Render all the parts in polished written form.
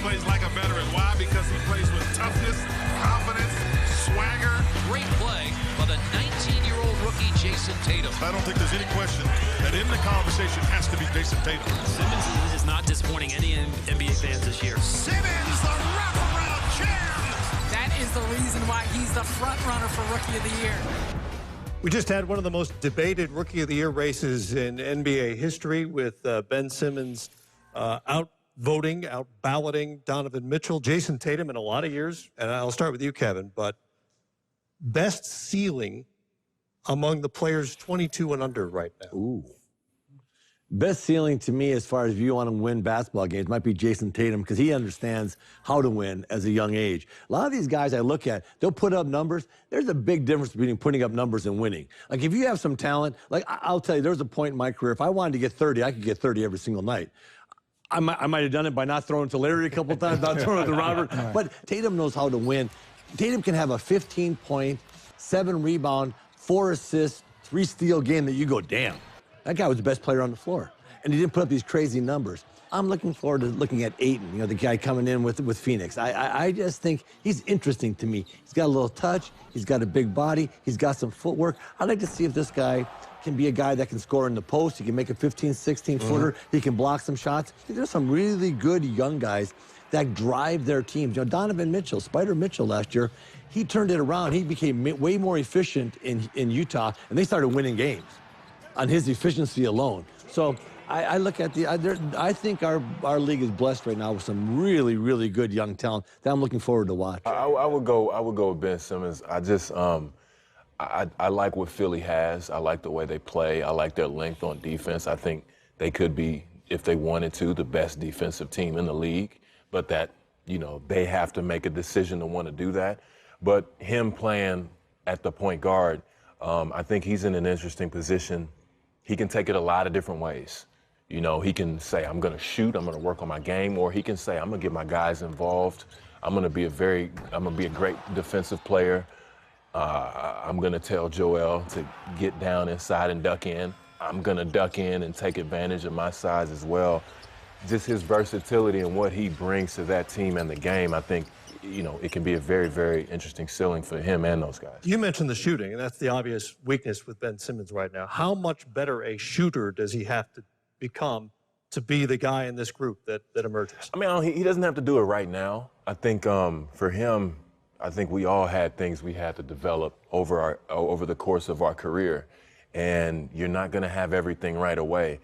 plays like a veteran. Why? Because he plays with toughness, confidence, swagger. Great play by the 19-year-old rookie Jason Tatum. I don't think there's any question that in the conversation has to be Jason Tatum. Simmons is not disappointing any NBA fans this year. Simmons, the wraparound champ! That is the reason why he's the front runner for Rookie of the Year. We just had one of the most debated Rookie of the Year races in NBA history with Ben Simmons out-voting, out-balloting Donovan Mitchell, Jason Tatum in a lot of years. And I'll start with you, Kevin, but best ceiling among the players 22 and under right now. Ooh. Best ceiling to me as far as if you want to win basketball games might be Jason Tatum because he understands how to win as a young age. A lot of these guys I look at, they'll put up numbers. There's a big difference between putting up numbers and winning. Like if you have some talent, like I'll tell you, there was a point in my career, if I wanted to get 30, I could get 30 every single night. I might have done it by not throwing to Larry a couple times, not throwing to Robert, but Tatum knows how to win. Tatum can have a 15-point, 7-rebound, 4 assists, 3-steal game that you go, damn. That guy was the best player on the floor, and he didn't put up these crazy numbers. I'm looking forward to looking at Ayton, you know, the guy coming in with Phoenix. I just think he's interesting to me. He's got a little touch. He's got a big body. He's got some footwork. I'd like to see if this guy can be a guy that can score in the post. He can make a 15, 16-footer. He can block some shots. There's some really good young guys that drive their teams. You know, Donovan Mitchell, Spider Mitchell last year, he turned it around. He became way more efficient in Utah, and they started winning games on his efficiency alone. So I look at I think our league is blessed right now with some really, really good young talent that I'm looking forward to watch. I would go with Ben Simmons. I just I like what Philly has. I like the way they play. I like their length on defense. I think they could be, if they wanted to, the best defensive team in the league. But that, you know, they have to make a decision to want to do that. But him playing at the point guard, I think he's in an interesting position. He can take it a lot of different ways. You know, he can say, I'm going to shoot, I'm going to work on my game, or he can say, I'm going to get my guys involved. I'm going to be a great defensive player. I'm going to tell Joel to get down inside and duck in. I'm going to duck in and take advantage of my size as well. Just his versatility and what he brings to that team and the game, I think, you know, it can be a very, very interesting ceiling for him and those guys. You mentioned the shooting, and that's the obvious weakness with Ben Simmons right now. How much better a shooter does he have to become to be the guy in this group that emerges? I mean, he doesn't have to do it right now. I think for him, I think we all had things we had to develop over the course of our career, and you're not going to have everything right away.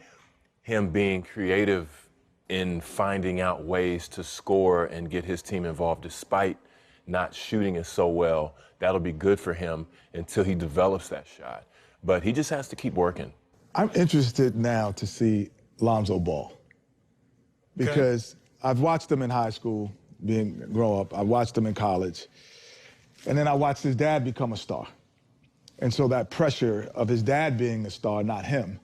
Him being creative in finding out ways to score and get his team involved despite not shooting it so well, that'll be good for him until he develops that shot. But he just has to keep working. I'm interested now to see Lonzo Ball because I've watched him in high school, grow up. I watched him in college. And then I watched his dad become a star. And so that pressure of his dad being a star, not him,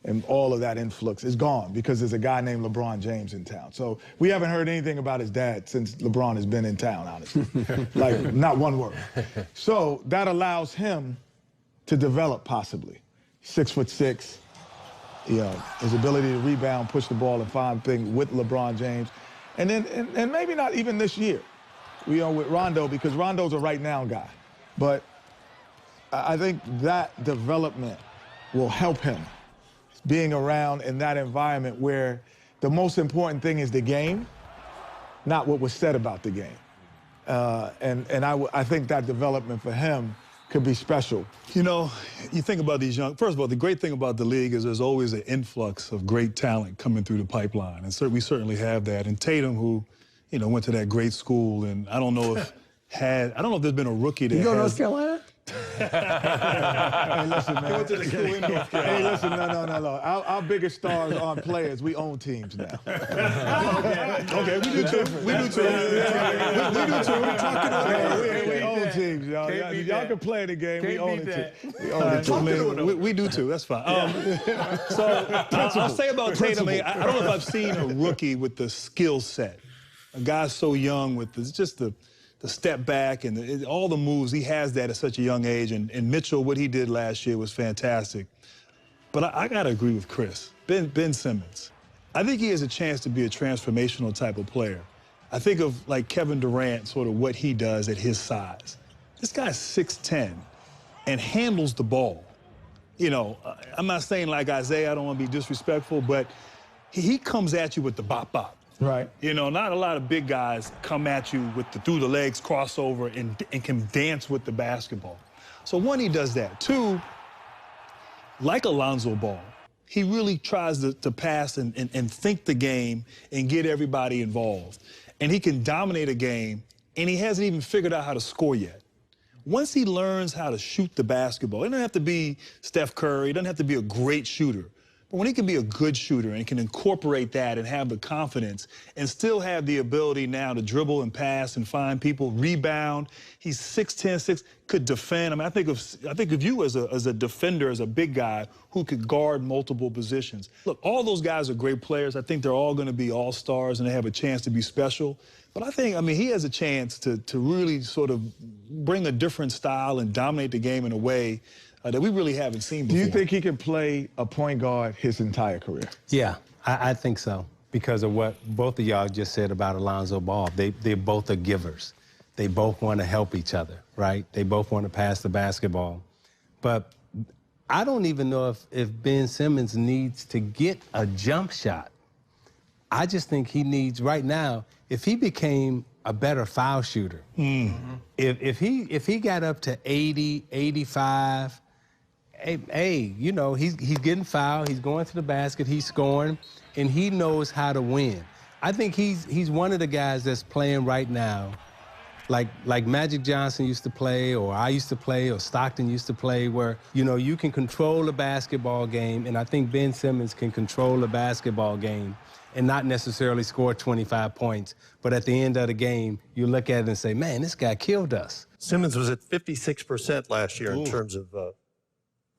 and all of that influx is gone because there's a guy named LeBron James in town. So we haven't heard anything about his dad since LeBron has been in town, honestly. Like, not one word. So that allows him to develop possibly. 6'6", you know, his ability to rebound, push the ball, and find things with LeBron James. And then, and maybe not even this year, you know, with Rondo, because Rondo's a right-now guy. But I think that development will help him being around in that environment where the most important thing is the game, not what was said about the game. And I think that development for him could be special. You know, you think about these young, first of all, the great thing about the league is there's always an influx of great talent coming through the pipeline. And we certainly have that. And Tatum, who, you know, went to that great school, and I don't know if there's been a rookie that You go to North Carolina? Hey, listen, man. Went to the school in North Carolina. Hey, listen, no. Our biggest stars aren't players. We own teams now. Okay, we do too. We do too. We do too. We own teams, y'all. Y'all can play the game. We own it too. We own it. We do too. That's fine. So I'll say about Tatum, I don't know if I've seen a rookie with the skill set. A guy so young with just the step back and all the moves. He has that at such a young age. And Mitchell, what he did last year was fantastic. But I got to agree with Chris. Ben Simmons. I think he has a chance to be a transformational type of player. I think of like Kevin Durant, sort of what he does at his size. This guy's 6'10" and handles the ball. You know, I'm not saying like Isaiah, I don't want to be disrespectful, but he comes at you with the bop-bop. Right. You know, not a lot of big guys come at you with the through-the-legs crossover and can dance with the basketball. So, one, he does that. Two, like Alonzo Ball, he really tries to pass and think the game and get everybody involved. And he can dominate a game, and he hasn't even figured out how to score yet. Once he learns how to shoot the basketball, it doesn't have to be Steph Curry, it doesn't have to be a great shooter. But when he can be a good shooter and can incorporate that and have the confidence and still have the ability now to dribble and pass and find people, rebound, he's 6'10", 6, could defend. I mean, I think of you as a defender, as a big guy who could guard multiple positions. Look, all those guys are great players. I think they're all going to be all-stars and they have a chance to be special. But I mean, he has a chance to really sort of bring a different style and dominate the game in a way that we really haven't seen before. Do you think he can play a point guard his entire career? Yeah, I think so, because of what both of y'all just said about Alonzo Ball. They both are givers. They both want to help each other, right? They both want to pass the basketball. But I don't even know if Ben Simmons needs to get a jump shot. I just think he needs, right now, if he became a better foul shooter, if he got up to 80, 85, hey, you know, he's getting fouled, he's going to the basket, he's scoring, and he knows how to win. I think he's one of the guys that's playing right now, like Magic Johnson used to play, or I used to play, or Stockton used to play, where, you know, you can control a basketball game, and I think Ben Simmons can control a basketball game and not necessarily score 25 points. But at the end of the game, you look at it and say, man, this guy killed us. Simmons was at 56% last year in terms of the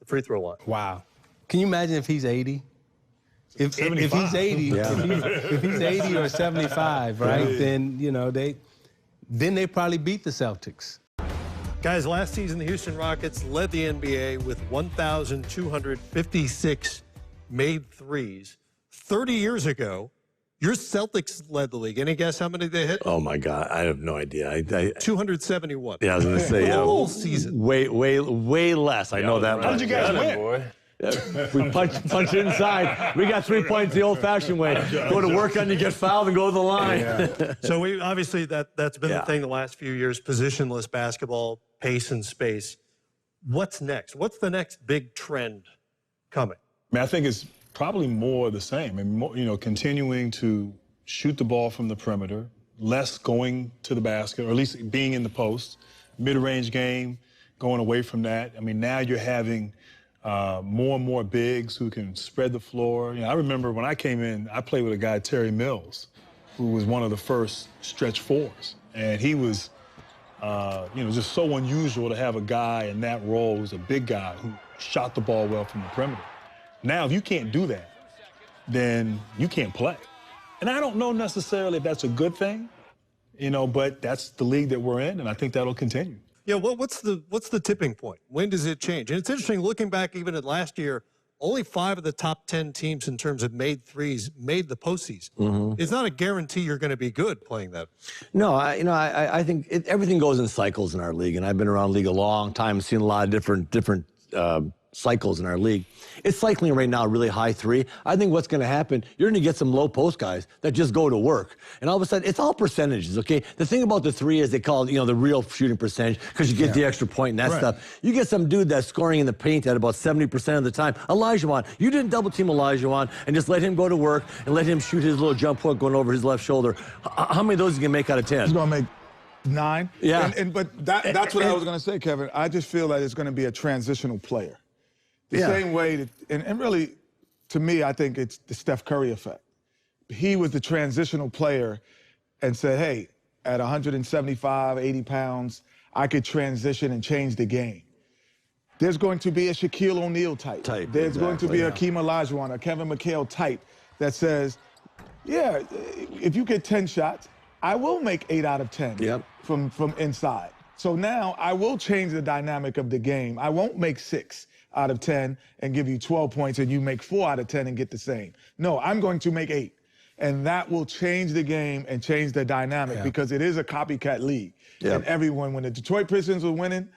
free throw line. Wow. Can you imagine if he's 80? If he's 80, yeah. if he's 80 or 75, right, then, you know, they probably beat the Celtics. Guys, last season, the Houston Rockets led the NBA with 1,256 made threes. 30 years ago, your Celtics led the league. Any guess how many they hit? Oh, my God. I have no idea. 271. Yeah, I was going to say, whole season. Way less. I know that much. How did you guys win? Boy. We punch inside. We got 3 points the old-fashioned way. Go to work on you, get fouled, and go to the line. Yeah. So we obviously that's been the thing the last few years, positionless basketball, pace and space. What's next? What's the next big trend coming? I mean, I think it's probably more of the same. I mean, more, you know, continuing to shoot the ball from the perimeter, less going to the basket, or at least being in the post, mid-range game, going away from that. I mean, now you're having more and more bigs who can spread the floor. You know, I remember when I came in, I played with a guy, Terry Mills, who was one of the first stretch fours. And he was, you know, just so unusual to have a guy in that role who's a big guy who shot the ball well from the perimeter. Now, if you can't do that, then you can't play. And I don't know necessarily if that's a good thing, you know, but that's the league that we're in, and I think that'll continue. Yeah, what's the tipping point? When does it change? And it's interesting, looking back even at last year, only 5 of the top 10 teams in terms of made threes made the postseason. It's not a guarantee you're going to be good playing that. No, I think everything goes in cycles in our league, and I've been around the league a long time, seen a lot of different cycles in our league. It's cycling right now, really high three. I think what's going to happen, you're going to get some low post guys that just go to work. And all of a sudden, it's all percentages, okay? The thing about the three is they call it, you know, the real shooting percentage, because you get the extra point and that stuff. You get some dude that's scoring in the paint at about 70% of the time. Olajuwon, you didn't double team Olajuwon and just let him go to work and let him shoot his little jump hook going over his left shoulder. How many of those you can make out of 10? He's going to make 9. Yeah. But that's what I was going to say, Kevin. I just feel that it's going to be a transitional player. The same way that, and really, to me, I think it's the Steph Curry effect. He was the transitional player and said, hey, at 175, 80 pounds, I could transition and change the game. There's going to be a Shaquille O'Neal type. There's going to be a Hakeem Olajuwon, a Kevin McHale type that says, yeah, if you get 10 shots, I will make 8 out of 10 from inside. So now I will change the dynamic of the game. I won't make 6 out of 10 and give you 12 points and you make 4 out of 10 and get the same. No, I'm going to make 8. And that will change the game and change the dynamic because it is a copycat league. Yep. And everyone, when the Detroit Pistons were winning,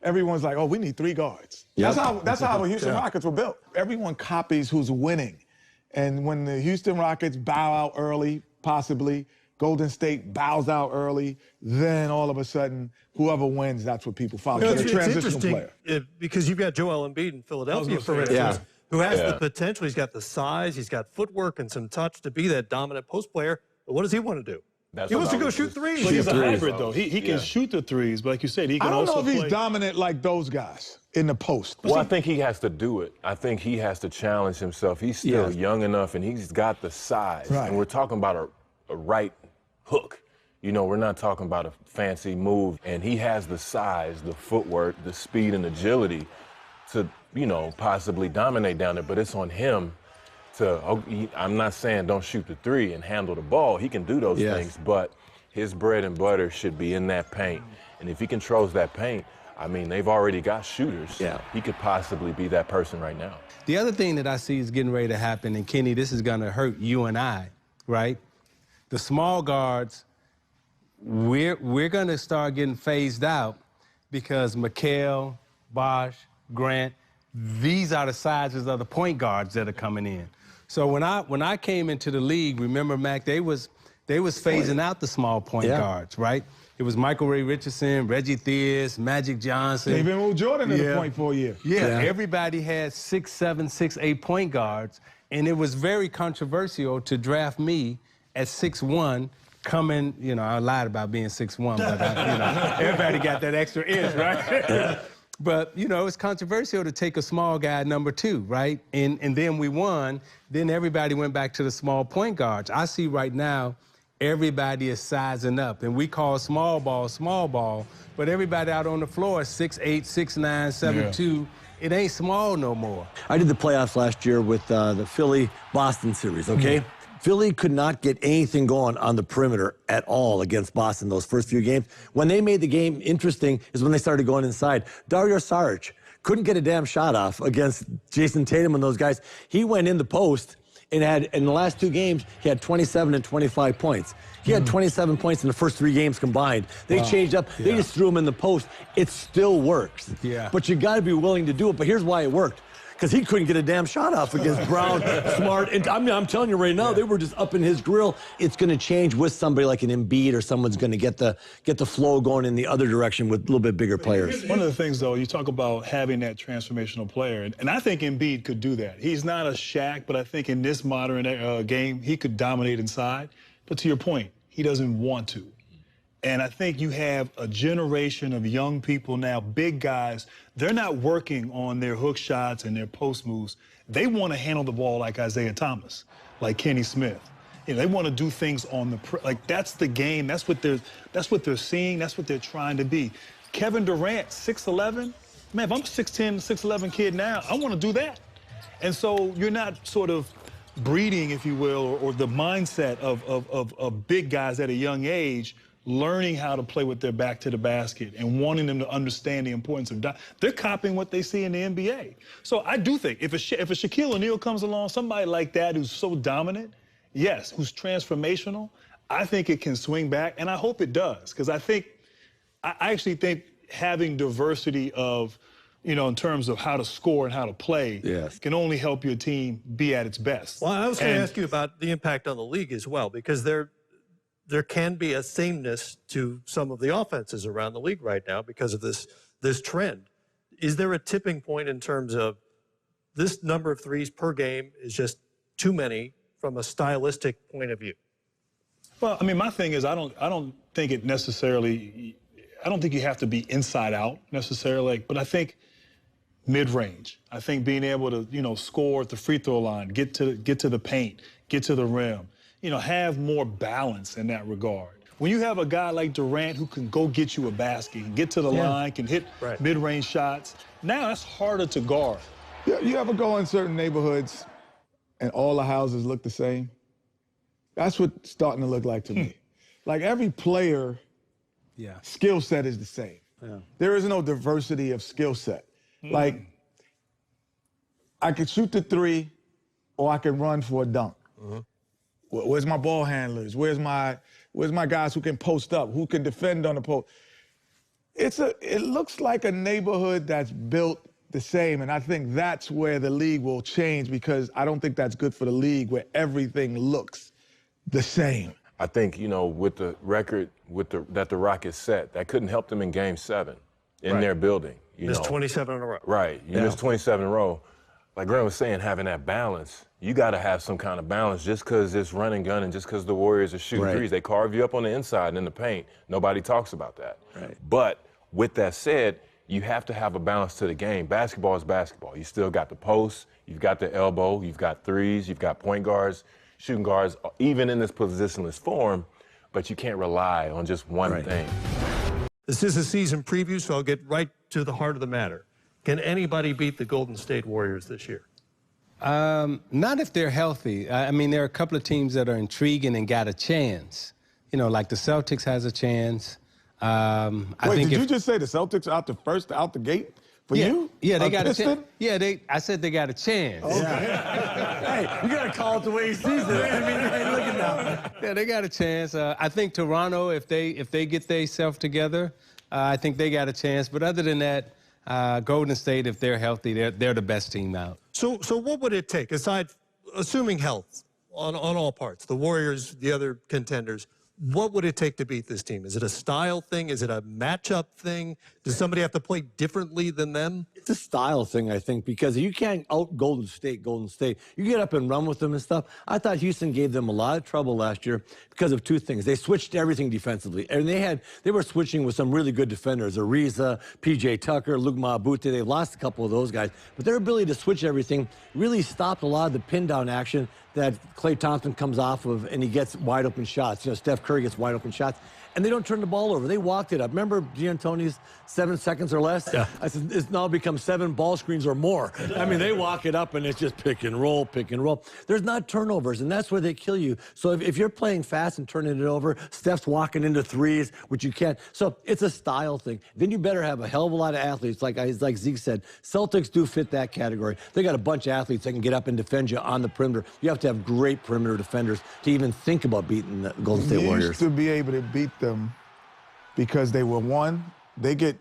everyone's like, oh, we need 3 guards. Yep. That's how the Houston Rockets were built. Everyone copies who's winning. And when the Houston Rockets bow out early, possibly, Golden State bows out early, then all of a sudden, whoever wins, that's what people follow. It's a transitional interesting player. Because you've got Joel Embiid in Philadelphia, for instance, who has the potential. He's got the size, he's got footwork and some touch to be that dominant post player. But what does he want to do? He wants to go shoot threes. But he's a hybrid, though. He can shoot the threes, but like you said, he can also I don't know if play. he's dominant like those guys in the post. Well, I think he has to do it. I think he has to challenge himself. He's still young enough, and he's got the size. Right. And we're talking about a right hook. You know, we're not talking about a fancy move. And he has the size, the footwork, the speed and agility to, you know, possibly dominate down there. But it's on him to, I'm not saying don't shoot the 3 and handle the ball. He can do those things, but his bread and butter should be in that paint. And if he controls that paint, I mean, they've already got shooters. Yeah. He could possibly be that person right now. The other thing that I see is getting ready to happen, and Kenny, this is going to hurt you and I, right? The small guards, we're going to start getting phased out because McHale, Bosh, Grant, these are the sizes of the point guards that are coming in. So when I came into the league, remember, Mac, they was phasing out the small point guards, right? It was Michael Ray Richardson, Reggie Theus, Magic Johnson. They even moved Jordan to the point for a year. Everybody had 6'7", 6'8" point guards, and it was very controversial to draft me at 6'1", coming, you know, I lied about being 6'1", but you know, everybody got that extra inch, right? But, you know, it's controversial to take a small guy number 2, right? And then we won. Then everybody went back to the small point guards. I see right now everybody is sizing up, and we call small ball, but everybody out on the floor is 6'8", 6'9", 7'2". It ain't small no more. I did the playoffs last year with the Philly-Boston series, okay? Philly could not get anything going on the perimeter at all against Boston those first few games. When they made the game interesting is when they started going inside. Dario Saric couldn't get a damn shot off against Jason Tatum and those guys. He went in the post and had, in the last 2 games, he had 27 and 25 points. He had 27 points in the first 3 games combined. They changed up. They just threw him in the post. It still works. But you got to be willing to do it. But here's why it worked. Because he couldn't get a damn shot off against Brown, Smart. And I mean, I'm telling you right now, they were just up in his grill. It's going to change with somebody like an Embiid, or someone's going to get the flow going in the other direction with a little bit bigger players. One of the things, though, you talk about having that transformational player, and I think Embiid could do that. He's not a Shaq, but I think in this modern game, he could dominate inside. But to your point, he doesn't want to. And I think you have a generation of young people now, big guys. They're not working on their hook shots and their post moves. They want to handle the ball like Isaiah Thomas, like Kenny Smith. You know, they want to do things on the like that's the game. That's what they're seeing. That's what they're trying to be. Kevin Durant, 6'11". Man, if I'm a 6'10", 6'11" kid now, I want to do that. And so you're not sort of breeding, if you will, or the mindset of big guys at a young age, learning how to play with their back to the basket and wanting them to understand the importance of they're copying what they see in the NBA. So I do think if a Shaquille O'Neal comes along, somebody like that who's so dominant, yes, who's transformational, I think it can swing back, and I hope it does, because I actually think having diversity of, you know, in terms of how to score and how to play, can only help your team be at its best. Well, I was going to ask you about the impact on the league as well, because there can be a sameness to some of the offenses around the league right now because of this trend. Is there a tipping point in terms of this number of threes per game is just too many from a stylistic point of view? Well, I mean, my thing is I don't think it necessarily, I don't think you have to be inside out necessarily, but I think mid-range. I think being able to, you know, score at the free throw line, get to the paint, get to the rim, you know, have more balance in that regard. When you have a guy like Durant who can go get you a basket, can get to the line, can hit mid-range shots, now that's harder to guard. Yeah, you ever go in certain neighborhoods and all the houses look the same? That's what it's starting to look like to me. Like every player skill set is the same. There is no diversity of skill set. Like, I could shoot the 3 or I could run for a dunk. Where's my ball handlers? Where's my guys who can post up, who can defend on the post? It looks like a neighborhood that's built the same, and I think that's where the league will change, because I don't think that's good for the league where everything looks the same. I think, you know, with the record that the Rockets set, that couldn't help them in Game 7 in their building. You Missed know. 27 in a row. Right. You missed 27 in a row. Like Graham was saying, having that balance, you got to have some kind of balance. Just because it's run and gun and just because the Warriors are shooting threes, they carve you up on the inside and in the paint. Nobody talks about that. Right. But with that said, you have to have a balance to the game. Basketball is basketball. You still got the post, you've got the elbow, you've got threes, you've got point guards, shooting guards, even in this positionless form, but you can't rely on just one thing. This is a season preview, so I'll get right to the heart of the matter. Can anybody beat the Golden State Warriors this year? Not if they're healthy. I mean, there are a couple of teams that are intriguing and got a chance. You know, like the Celtics has a chance. Wait, did you just say the Celtics out the gate for you? Yeah, they got a Piston? chance. Yeah, I said they got a chance. Okay. Hey, you gotta call it the way he sees it. I mean, hey, look at now. Yeah, they got a chance. I think Toronto, if they get themselves together, I think they got a chance. But other than that, Golden State, if they're healthy, they're the best team out. So what would it take, aside, assuming health on all parts, the Warriors, the other contenders, what would it take to beat this team? Is it a style thing? Is it a matchup thing? Does somebody have to play differently than them? It's a style thing, I think, because you can't out Golden State. You get up and run with them and stuff. I thought Houston gave them a lot of trouble last year because of two things. They switched everything defensively, and they were switching with some really good defenders, Ariza, P.J. Tucker, Luke Mabute. They lost a couple of those guys, but their ability to switch everything really stopped a lot of the pin-down action that KLAY Thompson comes off of, and he gets wide-open shots. You know, Steph Curry gets wide-open shots, and they don't turn the ball over. They walked it up. Remember Giantoni's 7 seconds or less? Yeah. I said, it's now become 7 ball screens or more. I mean, they walk it up, and it's just pick and roll, pick and roll. There's not turnovers, and that's where they kill you. So if you're playing fast and turning it over, Steph's walking into threes, which you can't. So it's a style thing. Then you better have a hell of a lot of athletes. Like Zeke said, Celtics do fit that category. They got a bunch of athletes that can get up and defend you on the perimeter. You have to have great perimeter defenders to even think about beating the Golden State Warriors. You used to be able to beat them because they were they get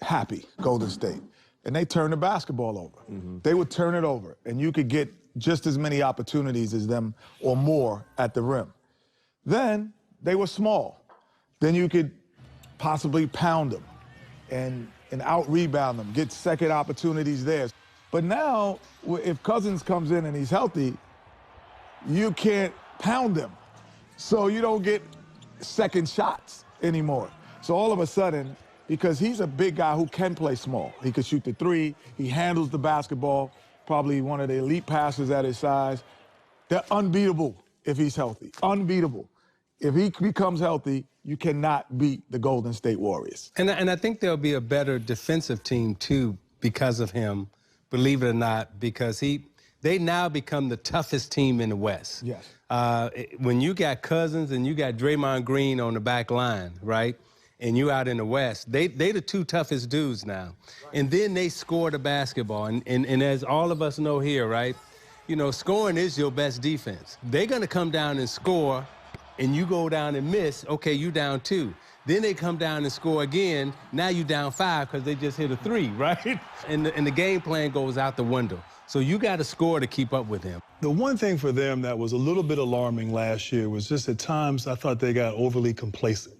happy, Golden State, and they turn the basketball over. They would turn it over, and you could get just as many opportunities as them or more at the rim. Then they were small. Then you could possibly pound them and out-rebound them, get second opportunities there. But now, if Cousins comes in and he's healthy, you can't pound them. So you don't get second shots anymore. So all of a sudden, because he's a big guy who can play small, he can shoot the three, he handles the basketball, probably one of the elite passers at his size. They're unbeatable if he's healthy, unbeatable. If he becomes healthy, you cannot beat the Golden State Warriors. And I think there'll be a better defensive team, too, because of him, believe it or not, because they now become the toughest team in the West. Yes. When you got Cousins and you got Draymond Green on the back line, right, and you out in the West, they the two toughest dudes now. Right. And then they score the basketball. And as all of us know here, right, you know, scoring is your best defense. They're going to come down and score, and you go down and miss, okay, you down 2. Then they come down and score again. Now you down 5 because they just hit a 3, right? And the game plan goes out the window. So you got to score to keep up with him. The one thing for them that was a little bit alarming last year was just at times I thought they got overly complacent.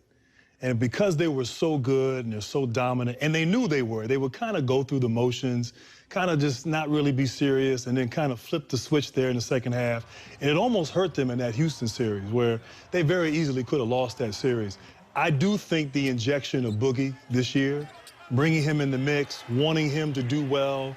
And because they were so good and they're so dominant, and they knew they would kind of go through the motions, kind of just not really be serious, and then kind of flip the switch there in the second half. And it almost hurt them in that Houston series where they very easily could have lost that series. I do think the injection of Boogie this year, bringing him in the mix, wanting him to do well,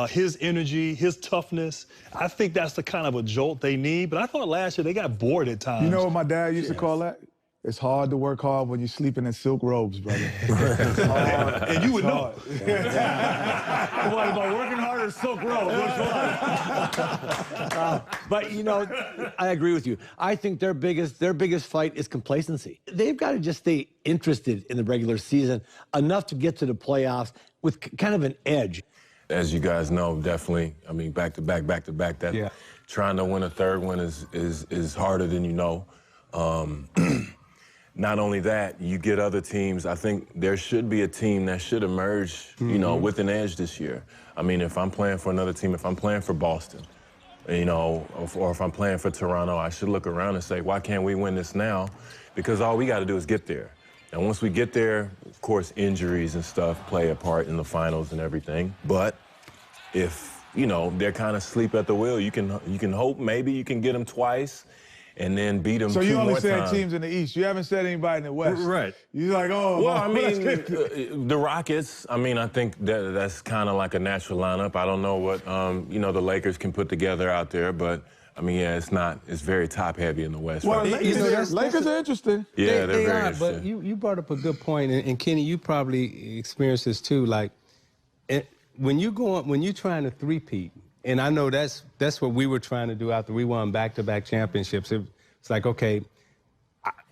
his energy, his toughness, I think that's the kind of a jolt they need. But I thought last year they got bored at times. You know what my dad used to call that? It's hard to work hard when you're sleeping in silk robes, brother. It's hard. And you would know. What, about working hard or silk robes? Which one? But, you know, I agree with you. I think their biggest fight is complacency. They've got to just stay interested in the regular season enough to get to the playoffs with kind of an edge. As you guys know, definitely, I mean, back-to-back, that trying to win a third one is harder than you know. Not only that, you get other teams. I think there should be a team that should emerge, you know, with an edge this year. I mean, if I'm playing for another team, if I'm playing for Boston, you know, or if I'm playing for Toronto, I should look around and say, why can't we win this now? Because all we got to do is get there. And once we get there, of course, injuries and stuff play a part in the finals and everything. But if, you know, they're kind of asleep at the wheel, you can hope maybe you can get them twice and then beat them 2 more times. So you only said teams in the East. You haven't said anybody in the West. Right. You're like, oh. Well, I mean, the Rockets, I mean, I think that's kind of like a natural lineup. I don't know what, you know, the Lakers can put together out there, but, I mean, yeah, it's very top-heavy in the West. Well, right? Lakers are interesting. Yeah, they're they very are, interesting. but you brought up a good point, and Kenny, you probably experienced this too. Like, when you're trying to three-peat, and I know that's what we were trying to do after we won back-to-back championships. It's like, okay,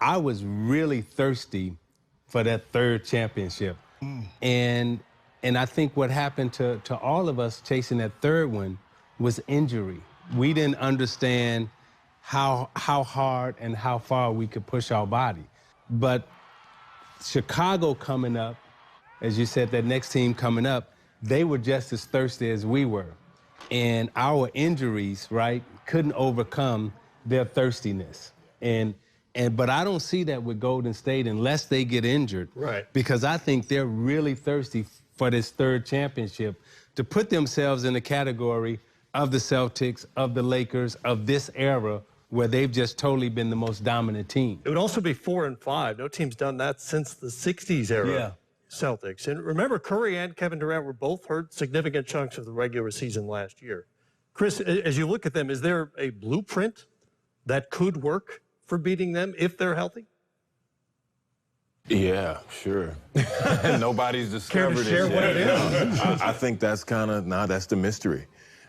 I was really thirsty for that third championship. And I think what happened to all of us chasing that third one was injury. We didn't understand how hard and how far we could push our body. But Chicago coming up, as you said, that next team coming up, they were just as thirsty as we were. And our injuries, right, couldn't overcome their thirstiness. But I don't see that with Golden State unless they get injured. Right. Because I think they're really thirsty for this third championship to put themselves in the category of the Celtics, of the Lakers, of this era where they've just totally been the most dominant team. It would also be 4 and 5. No team's done that since the 60s era. Yeah. Celtics. And remember, Curry and Kevin Durant were both hurt significant chunks of the regular season last year. Chris, as you look at them, is there a blueprint that could work for beating them if they're healthy? Yeah, sure. Nobody's discovered it. Care to share what it is? I think that's that's the mystery.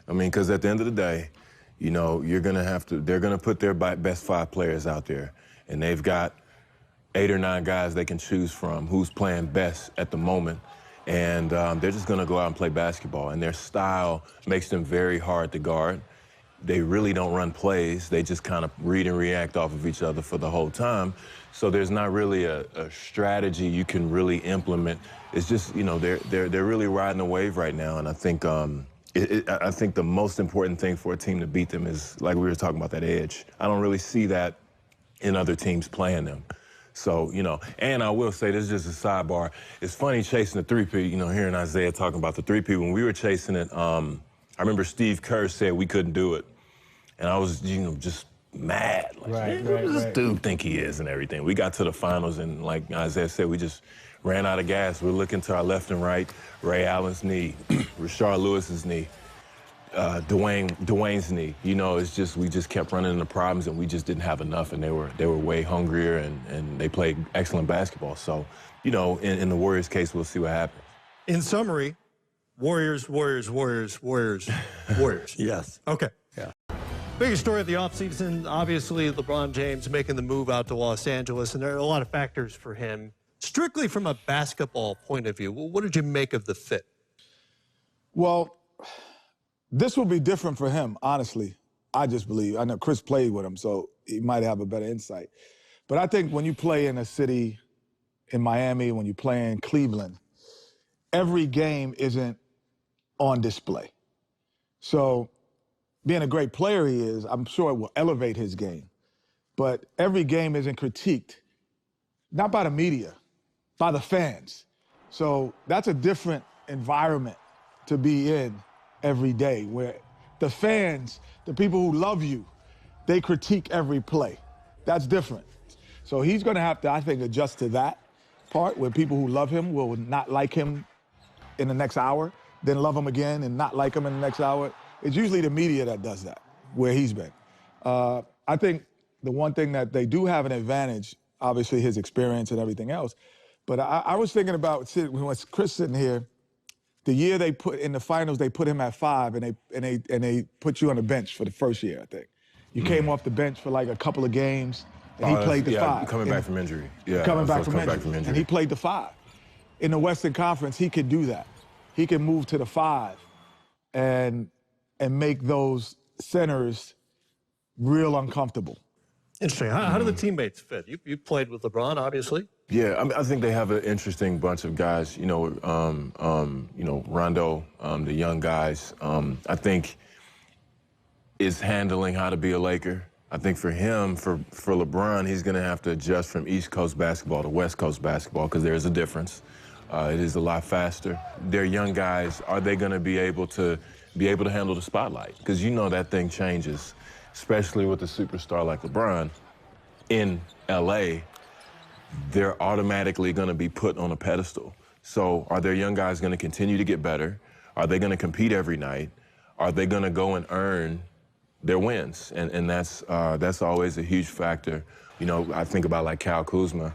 I mean, because at the end of the day, you know, they're going to put their best 5 players out there, and they've got 8 or 9 guys they can choose from who's playing best at the moment. And they're just going to go out and play basketball. And their style makes them very hard to guard. They really don't run plays. They just kind of read and react off of each other for the whole time. So there's not really a strategy you can really implement. It's just, you know, they're really riding a wave right now. And I think I think the most important thing for a team to beat them is, like we were talking about, that edge. I don't really see that in other teams playing them. So, you know, and I will say, this is just a sidebar. It's funny chasing the three-peat, you know, hearing Isaiah talking about the three-peat. When we were chasing it, I remember Steve Kerr said we couldn't do it. And I was, you know, just mad. Like, who does this dude think he is and everything? We got to the finals, and like Isaiah said, we just ran out of gas. We're looking to our left and right, Ray Allen's knee, Rashard Lewis's knee, Dwayne's knee. You know, it's just, we just kept running into problems, and we just didn't have enough, and they were way hungrier, and they played excellent basketball. So, you know, in the Warriors' case, we'll see what happens. In summary, Warriors, Warriors, Warriors, Warriors, Warriors. Yes. Okay. Yeah. Biggest story of the offseason, obviously, LeBron James making the move out to Los Angeles, and there are a lot of factors for him. Strictly from a basketball point of view, what did you make of the fit? Well, this will be different for him, honestly. I just believe. I know Chris played with him, so he might have a better insight. But I think when you play in a city in Miami, when you play in Cleveland, every game isn't on display. So being a great player he is, I'm sure it will elevate his game. But every game isn't critiqued, not by the media, by the fans. So that's a different environment to be in every day, where the fans, the people who love you, they critique every play. That's different. So he's going to have to, I think, adjust to that part, where people who love him will not like him in the next hour, then love him again and not like him in the next hour. It's usually the media that does that, where he's been. I think the one thing that they do have an advantage, obviously his experience and everything else, but I was thinking about, when Chris sitting here, the year they put in the finals, they put him at 5, and they put you on the bench for the first year, I think. You came off the bench for like a couple of games, and he played the 5. Coming back from injury. Yeah, coming back from injury. And he played the 5. In the Western Conference, he could do that. He can move to the 5 and make those centers real uncomfortable. Interesting. How do the teammates fit? You played with LeBron, obviously. Yeah, I think they have an interesting bunch of guys. You know, Rondo, the young guys. I think is handling how to be a Laker. I think for him, for LeBron, he's going to have to adjust from East Coast basketball to West Coast basketball because there is a difference. It is a lot faster. They're young guys. Are they going to be able to handle the spotlight? Because you know that thing changes, especially with a superstar like LeBron in LA. They're automatically going to be put on a pedestal. So are their young guys going to continue to get better? Are they going to compete every night? Are they going to go and earn their wins? And that's always a huge factor. You know, I think about like Kyle Kuzma.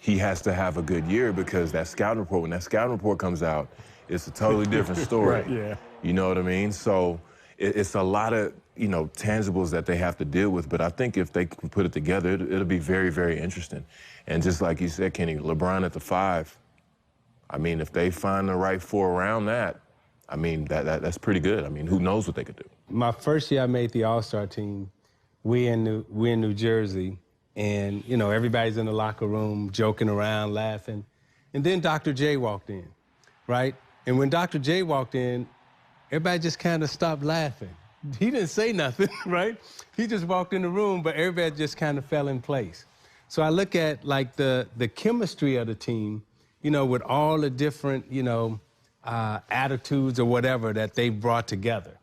He has to have a good year because that scouting report, when that scouting report comes out, it's a totally different story. Right, yeah. You know what I mean? So it's a lot of, you know, tangibles that they have to deal with. But I think if they can put it together, it'll be very, very interesting. And just like you said, Kenny, LeBron at the 5, I mean, if they find the right 4 around that, I mean, that's pretty good. I mean, who knows what they could do. My first year I made the All-Star team, we in New Jersey, and, you know, everybody's in the locker room joking around, laughing. And then Dr. J walked in, right? And when Dr. J walked in, everybody just kind of stopped laughing. He didn't say nothing, right? He just walked in the room, but everybody just kind of fell in place. So I look at, like, the chemistry of the team, you know, with all the different, you know, attitudes or whatever that they brought together.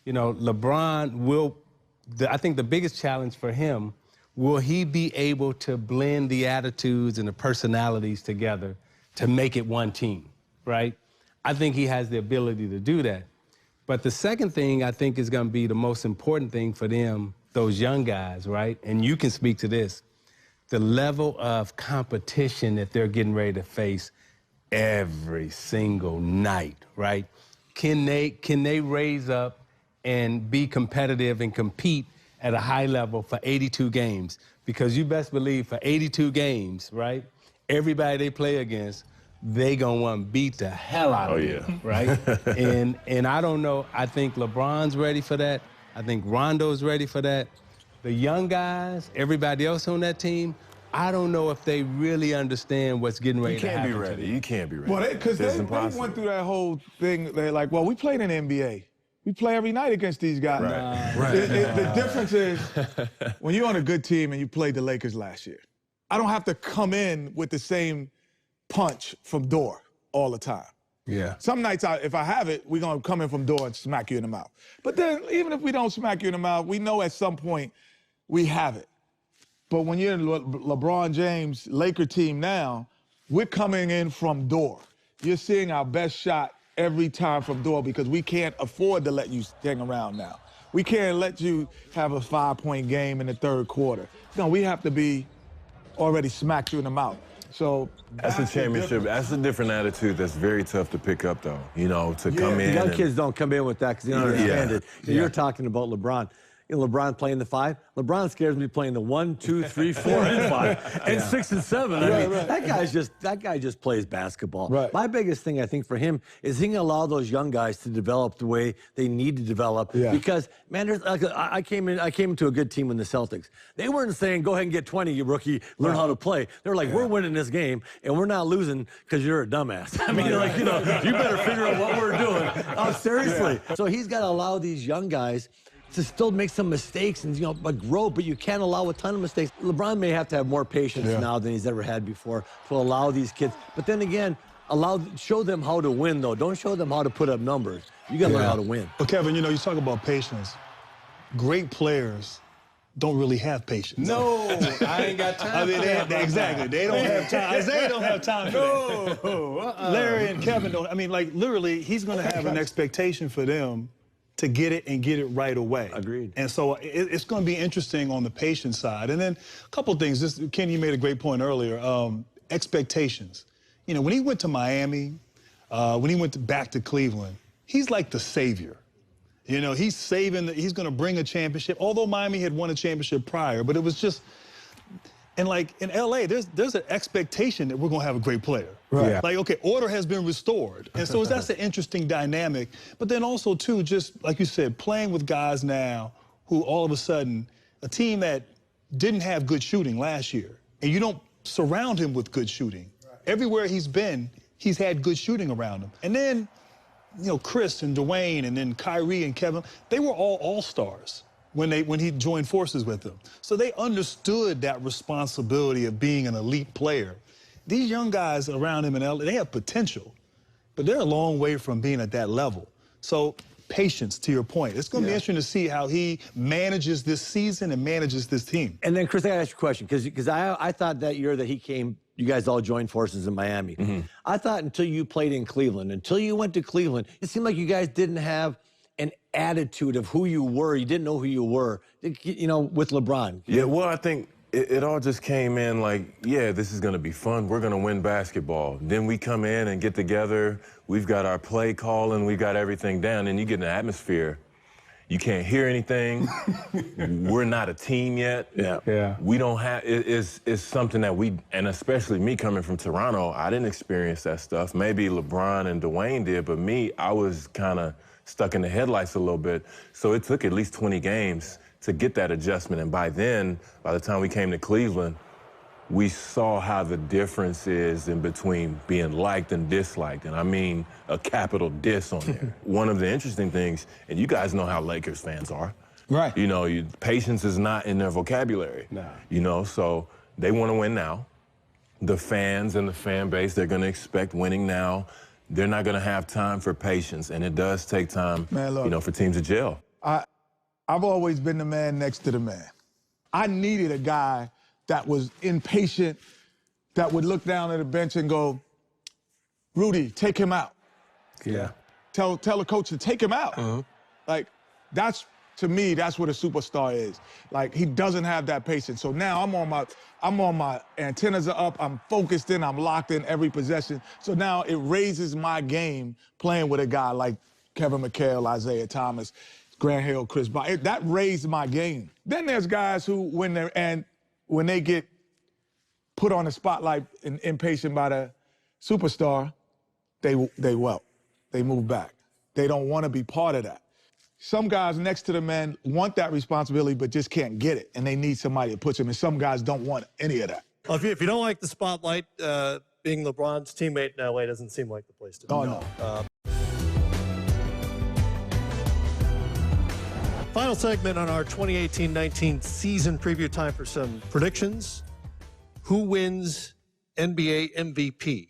You know, LeBron will, I think the biggest challenge for him, will he be able to blend the attitudes and the personalities together to make it one team, right? I think he has the ability to do that. But the second thing I think is going to be the most important thing for them, those young guys, right? And you can speak to this, the level of competition that they're getting ready to face every single night, right? Can they raise up and be competitive and compete at a high level for 82 games? Because you best believe for 82 games, right, everybody they play against, they gonna want to beat the hell out of them, right? and I don't know, I think LeBron's ready for that. I think Rondo's ready for that. The young guys, everybody else on that team, I don't know if they really understand what's getting ready to happen. You can't be ready. You can't be ready. Well, because they went through that whole thing. They're like, well, we played in the NBA. We play every night against these guys. Right. The difference is when you're on a good team and you played the Lakers last year, I don't have to come in with the same punch from door all the time. Yeah. Some nights, if I have it, we're going to come in from door and smack you in the mouth. But then, even if we don't smack you in the mouth, we know at some point we have it. But when you're in LeBron James Laker team now, we're coming in from door. You're seeing our best shot every time from door because we can't afford to let you hang around now. We can't let you have a 5-point game in the third quarter. No, we have to be already smacked you in the mouth. So that's a championship. That's a different attitude that's very tough to pick up, though. You know, to come in. Young kids don't come in with that because they don't understand it. Yeah. You're talking about LeBron. You know, LeBron playing the 5. LeBron scares me playing the 1, 2, 3, 4, and 5, and 6 and 7. I mean, that guy just plays basketball. Right. My biggest thing I think for him is he can allow those young guys to develop the way they need to develop. Yeah. Because man, there's like I came into a good team in the Celtics. They weren't saying go ahead and get 20, you rookie, learn how to play. They're like, we're winning this game and we're not losing because you're a dumbass. I mean, like, you know, you better figure out what we're doing. Oh, seriously. So he's got to allow these young guys to still make some mistakes and, you know, grow, but you can't allow a ton of mistakes. LeBron may have to have more patience now than he's ever had before to allow these kids. But then again, show them how to win, though. Don't show them how to put up numbers. You got to learn how to win. But Kevin, you know, you talk about patience. Great players don't really have patience. No, I ain't got time. I mean, exactly. They don't have time. Isaiah don't have time for that. Larry and Kevin don't. I mean, like, literally, he's going to have an expectation for them to get it and get it right away. Agreed. And so it's going to be interesting on the patience side. And then a couple things. Kenny, you made a great point earlier. Expectations. You know, when he went to Miami, when he went back to Cleveland, he's like the savior. You know, he's saving, he's going to bring a championship. Although Miami had won a championship prior, but it was just, And like in LA, there's an expectation that we're gonna have a great player. Right. Yeah. Like, okay, order has been restored. And so that's an interesting dynamic. But then also too, just like you said, playing with guys now who all of a sudden, a team that didn't have good shooting last year, and you don't surround him with good shooting. Right. Everywhere he's been, he's had good shooting around him. And then, you know, Chris and Dwayne and then Kyrie and Kevin, they were all all-stars when he joined forces with them. So they understood that responsibility of being an elite player. These young guys around him in LA, they have potential, but they're a long way from being at that level. So patience, to your point. It's going to be interesting to see how he manages this season and manages this team. And then, Chris, I got to ask you a question, because I thought that year that he came, you guys all joined forces in Miami. Mm-hmm. I thought until you played in Cleveland, until you went to Cleveland, it seemed like you guys didn't have an attitude of who you were. You didn't know who you were, you know, with LeBron. Yeah, well, I think it all just came in like, yeah, this is going to be fun. We're going to win basketball. Then we come in and get together. We've got our play calling. We've got everything down. And you get in the atmosphere. You can't hear anything. We're not a team yet. Yeah. We don't have, it's something that and especially me coming from Toronto, I didn't experience that stuff. Maybe LeBron and Dwayne did, but me, I was kind of stuck in the headlights a little bit. So it took at least 20 games to get that adjustment. And by then, by the time we came to Cleveland, we saw how the difference is in between being liked and disliked. And I mean a capital diss on there. One of the interesting things, and you guys know how Lakers fans are. Right. You know, patience is not in their vocabulary. No. You know, so they want to win now. The fans and the fan base, they're going to expect winning now. They're not going to have time for patience, and it does take time, you know, for teams to gel. I've always been the man next to the man. I needed a guy that was impatient, that would look down at the bench and go, Rudy, take him out. Yeah. Tell the coach to take him out. Like, to me, that's what a superstar is. Like, he doesn't have that patience. So now I'm on my antennas are up, I'm focused in, I'm locked in every possession. So now it raises my game playing with a guy like Kevin McHale, Isaiah Thomas, Grant Hill, Chris Bosh. That raised my game. Then there's guys who, when they get put on the spotlight and impatient by the superstar, they move back. They don't want to be part of that. Some guys next to the man want that responsibility but just can't get it, and they need somebody to push them, and some guys don't want any of that. Well, if you don't like the spotlight, being LeBron's teammate in LA doesn't seem like the place to be. Oh, no. Final segment on our 2018-19 season preview. Time for some predictions. Who wins NBA MVP?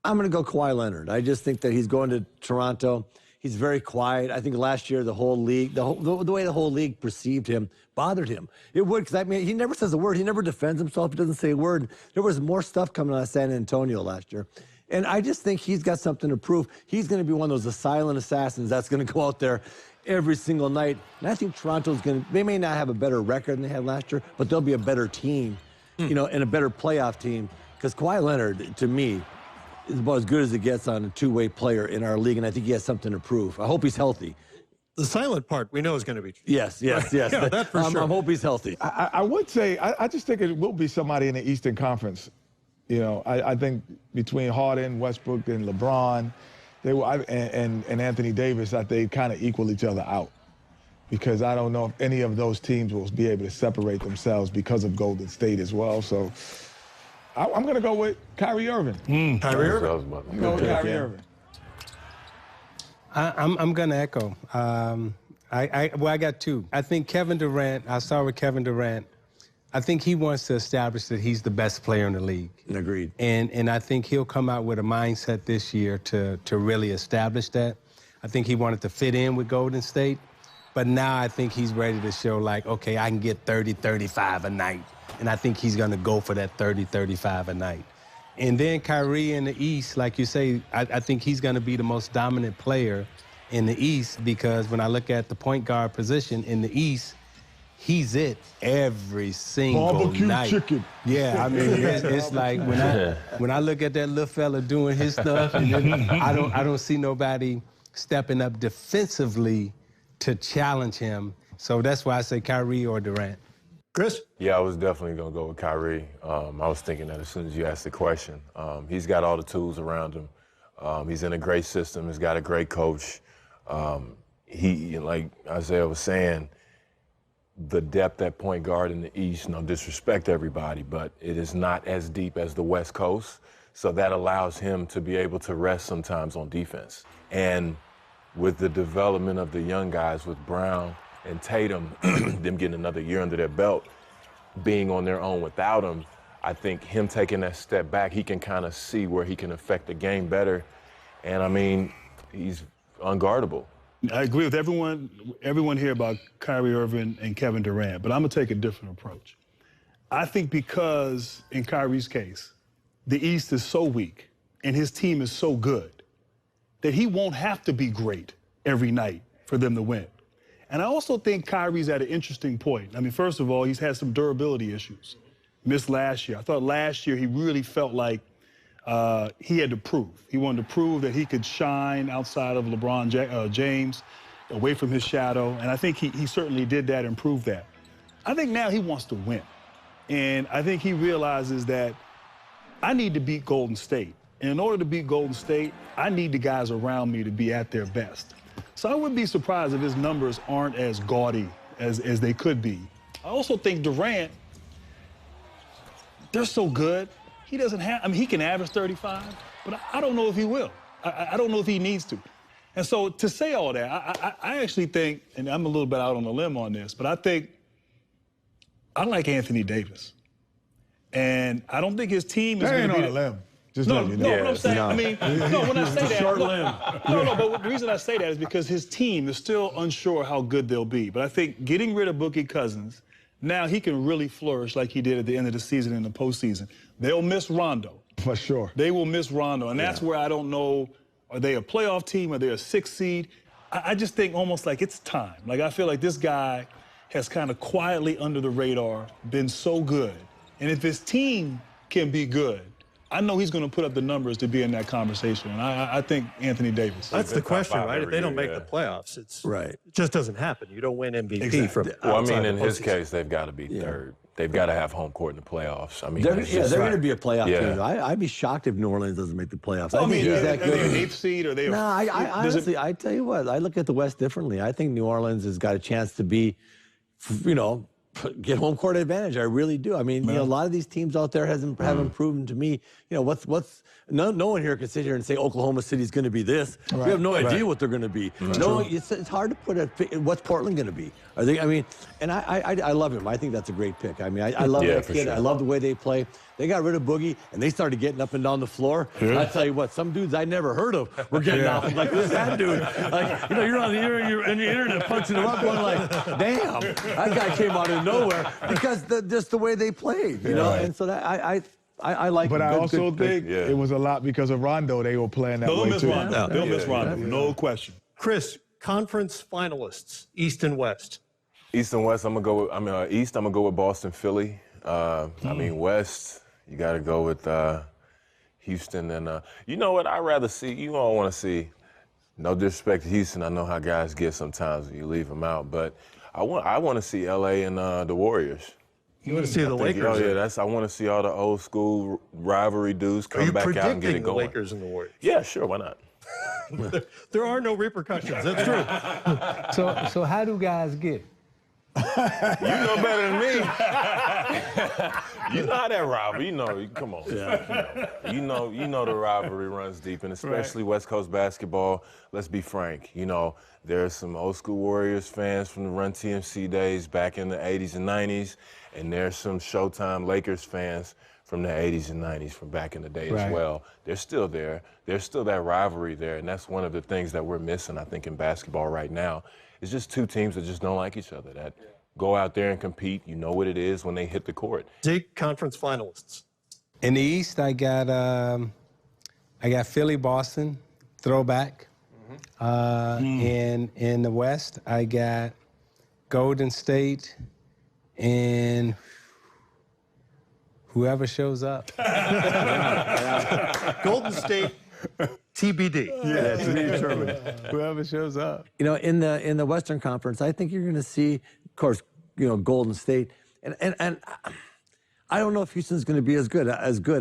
I'm going to go Kawhi Leonard. I just think that he's going to Toronto. He's very quiet. I think last year the whole league, the way the whole league perceived him bothered him. It would, because I mean, he never says a word. He never defends himself. He doesn't say a word. There was more stuff coming out of San Antonio last year. And I just think he's got something to prove. He's going to be one of those silent assassins that's going to go out there every single night. And I think Toronto's going to, they may not have a better record than they had last year, but they'll be a better team, you know, and a better playoff team. Because Kawhi Leonard, to me, is about as good as it gets on a two-way player in our league, and I think he has something to prove. I hope he's healthy. The silent part we know is going to be true. Yes. Yeah, that for sure. I hope he's healthy. I would say, I just think it will be somebody in the Eastern Conference. You know, I think between Harden, Westbrook, and LeBron, and Anthony Davis, that they kind of equal each other out. Because I don't know if any of those teams will be able to separate themselves because of Golden State as well. So I'm going to go with Kyrie Irving. Kyrie Irving? I'm going with Kyrie Irving. I'm going to echo. I got two. I think Kevin Durant, I'll start with Kevin Durant. I think he wants to establish that he's the best player in the league. Agreed. And I think he'll come out with a mindset this year to really establish that. I think he wanted to fit in with Golden State, but now I think he's ready to show, like, okay, I can get 30, 35 a night. And I think he's going to go for that 30, 35 a night. And then Kyrie in the East, like you say, I think he's going to be the most dominant player in the East, because when I look at the point guard position in the East, he's it every single Barbecue night. chicken. Yeah, I mean, it's like when I look at that little fella doing his stuff, and then I don't see nobody stepping up defensively to challenge him. So that's why I say Kyrie or Durant. Chris? Yeah, I was definitely going to go with Kyrie. I was thinking that as soon as you asked the question. He's got all the tools around him. He's in a great system. He's got a great coach. Like Isaiah was saying, the depth at point guard in the East, no disrespect to everybody, but it is not as deep as the West Coast. So that allows him to be able to rest sometimes on defense. And with the development of the young guys with Brown and Tatum, them getting another year under their belt, being on their own without him, I think him taking that step back, he can kind of see where he can affect the game better. And I mean, he's unguardable. I agree with everyone here about Kyrie Irving and Kevin Durant, but I'm going to take a different approach. I think because, in Kyrie's case, the East is so weak and his team is so good that he won't have to be great every night for them to win. And I also think Kyrie's at an interesting point. I mean, first of all, he's had some durability issues. Missed last year. I thought last year he really felt like he had to prove. He wanted to prove that he could shine outside of LeBron James, away from his shadow. And I think he certainly did that and proved that. I think now he wants to win. And I think he realizes that I need to beat Golden State. And in order to beat Golden State, I need the guys around me to be at their best. So I wouldn't be surprised if his numbers aren't as gaudy as they could be. I also think Durant, they're so good. He doesn't have, I mean, he can average 35, but I don't know if he will. I don't know if he needs to. And so to say all that, I actually think, and I'm a little bit out on a limb on this, but I think I like Anthony Davis. And I don't think his team is going to be on a limb. Just no, let you know. what I'm saying, I mean, no, when I say that, short limb. but the reason I say that is because his team is still unsure how good they'll be. But I think getting rid of Boogie Cousins, now he can really flourish like he did at the end of the season in the postseason. They'll miss Rondo. For sure. They will miss Rondo, and that's where I don't know, are they a playoff team, are they a 6th seed? I just think almost like it's time. Like I feel like this guy has kind of quietly under the radar been so good. And if his team can be good, I know he's going to put up the numbers to be in that conversation. And I think Anthony Davis. That's the question, right? If they don't make the playoffs, it just doesn't happen. You don't win MVP from Well, I mean, outside in the his postseason. case, they've got to be third. They've got to have home court in the playoffs. I mean, They're going to be a playoff Yeah. team. I'd be shocked if New Orleans doesn't make the playoffs. Well, I think he's that are they an good. 8th seed or they? No, I honestly, I tell you what, I look at the West differently. I think New Orleans has got a chance to be, you know, get home court advantage. I really do. I mean, you know, a lot of these teams out there haven't proven to me, you know, no one here can sit here and say Oklahoma City's going to be this. We have no idea what they're going to be. No, it's hard to put what's Portland going to be. Are they? I mean, and I love him. I think that's a great pick. I mean, I love that kid. Sure. I love the way they play. They got rid of Boogie and they started getting up and down the floor. I tell you what, some dudes I never heard of were getting off like this. That dude, like, you know, you're on the internet punching him up, going like, damn, that guy came out of nowhere because just the way they played, you know. And so that I like. But I also think Yeah. it was a lot because of Rondo. They were playing that They'll way miss too. Rondo. They'll miss Rondo. No question. Chris, conference finalists, East and West. East and West, I'm gonna go with. East, I'm gonna go with Boston, Philly. I mean, West, you got to go with Houston, and you know what? I'd rather see. You all want to see. No disrespect to Houston, I know how guys get sometimes when you leave them out, but I want to see LA and the Warriors. You want to see the Lakers? Oh yeah, I want to see all the old school rivalry dudes come back out and get it the going. Lakers and the Warriors? Yeah, sure, why not? There are no repercussions. That's true. So how do guys get? You know better than me. You know how that rivalry. You know, come on. You know the rivalry runs deep, and especially West Coast basketball. Let's be frank. You know, there's some old school Warriors fans from the Run TMC days back in the 80s and 90s, and there's some Showtime Lakers fans from the 80s and 90s from back in the day as well. They're still there. There's still that rivalry there, and that's one of the things that we're missing, I think, in basketball right now. It's just two teams that just don't like each other, that go out there and compete. You know what it is when they hit the court. Zeke, conference finalists. In the East, I got Philly, Boston, throwback. In the West, I got Golden State and whoever shows up. Golden State, TBD. Yeah, to be determined. Whoever shows up. You know, in the Western Conference, I think you're going to see, of course, you know, Golden State. And I don't know if Houston's going to be as good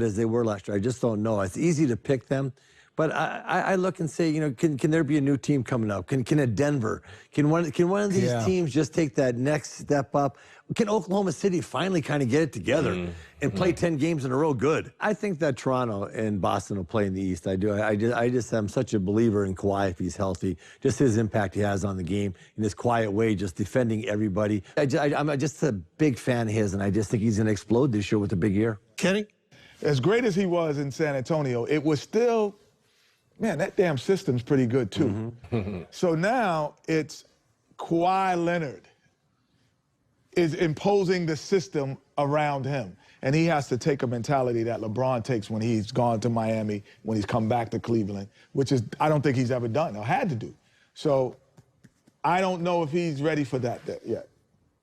as they were last year. I just don't know. It's easy to pick them. But I look and say, you know, can there be a new team coming up? Can a Denver? Can one of these teams just take that next step up? Can Oklahoma City finally kind of get it together and play 10 games in a row good? I think that Toronto and Boston will play in the East. I do. I just am such a believer in Kawhi if he's healthy. Just his impact he has on the game in his quiet way, just defending everybody. I'm just a big fan of his, and I just think he's going to explode this year with a big year. Kenny? As great as he was in San Antonio, it was still, man, that damn system's pretty good too. So now it's Kawhi Leonard is imposing the system around him. And he has to take a mentality that LeBron takes when he's gone to Miami, when he's come back to Cleveland, which is, I don't think he's ever done or had to do. So I don't know if he's ready for that yet.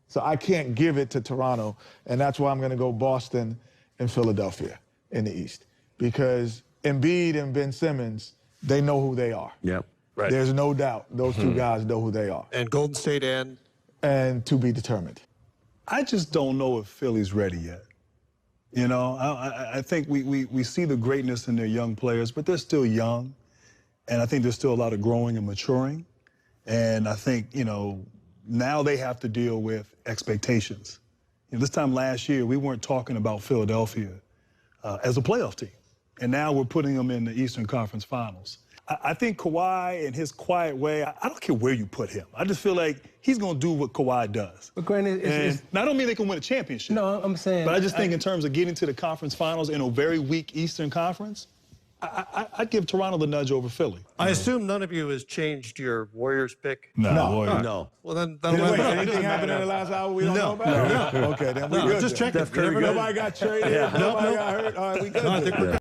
So I can't give it to Toronto, and that's why I'm going to go Boston and Philadelphia in the East. Because Embiid and Ben Simmons, they know who they are. Yep. Right. There's no doubt those two guys know who they are. And Golden State and to be determined. I just don't know if Philly's ready yet. You know, I think we see the greatness in their young players, but they're still young. And I think there's still a lot of growing and maturing. And I think, you know, now they have to deal with expectations. You know, this time last year, we weren't talking about Philadelphia as a playoff team. And now we're putting them in the Eastern Conference Finals. I think Kawhi, in his quiet way, I don't care where you put him. I just feel like he's going to do what Kawhi does. But granted, I don't mean they can win a championship. No, I'm saying. But I just think in terms of getting to the conference finals in a very weak Eastern Conference, I'd give Toronto the nudge over Philly. I assume none of you has changed your Warriors pick? No. Warriors. No. Well, then Wait, anything happened in the last hour we don't know about? No. Okay, then we good. Just checking. Nobody got traded. Nobody got hurt. All right, we good.